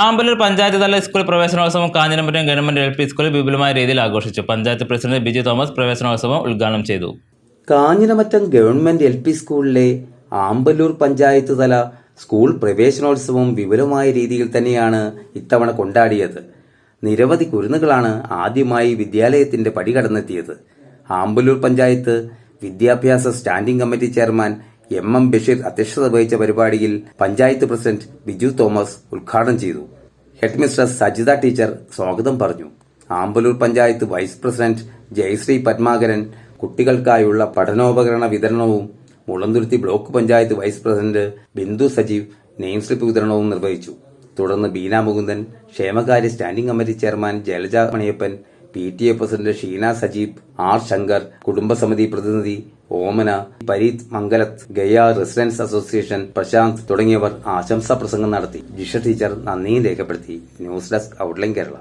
ആമ്പല്ലൂർ പഞ്ചായത്ത് തല സ്കൂൾ പ്രവേശനോത്സവം Kanjiramattom government LP സ്കൂളിൽ വിപുലമായ രീതിയിൽ ആഘോഷിച്ചു. പഞ്ചായത്ത് പ്രസിഡന്റ് ബിജു തോമസ് പ്രവേശനോത്സവം ഉദ്ഘാടനം ചെയ്തു. കാഞ്ഞിരമറ്റം ഗവൺമെന്റ് LP സ്കൂളിലെ ആമ്പല്ലൂർ പഞ്ചായത്ത് തല സ്കൂൾ പ്രവേശനോത്സവം വിപുലമായ രീതിയിൽ തന്നെയാണ് ഇത്തവണ കൊണ്ടാടിയത്. നിരവധി കുരുന്നുകളാണ് ആദ്യമായി വിദ്യാലയത്തിന്റെ പടി കടന്നെത്തിയത്. ആമ്പല്ലൂർ പഞ്ചായത്ത് വിദ്യാഭ്യാസ standing committee chairman MM Basheer അധ്യക്ഷത വഹിച്ച പരിപാടിയിൽ പഞ്ചായത്ത് പ്രസിഡന്റ് ബിജു തോമസ് ഉദ്ഘാടനം ചെയ്തു. ഹെഡ് മിസ്ട്രസ് സജിത ടീച്ചർ സ്വാഗതം പറഞ്ഞു. ആമ്പല്ലൂർ പഞ്ചായത്ത് വൈസ് പ്രസിഡന്റ് ജയശ്രീ പത്മാകരൻ കുട്ടികൾക്കായുള്ള പഠനോപകരണ വിതരണവും Mulanthuruthy block panchayat vice president Bindu Sajeev name slip വിതരണവും നിർവഹിച്ചു. തുടർന്ന് ബീന മുകുന്ദൻ, ക്ഷേമകാര്യ standing committee chairman Jalaja Maniyappan, PTA president Sheena Sajeeb, R Shankar, കുടുംബസമിതി പ്രതിനിധി ഓമന, പരീത് മംഗലത്ത്, ഗയ റെസിഡൻസ് അസോസിയേഷൻ പ്രശാന്ത് തുടങ്ങിയവർ ആശംസാ പ്രസംഗം നടത്തി. ജിഷ ടീച്ചർ നന്ദിയും രേഖപ്പെടുത്തി. News desk outline Kerala.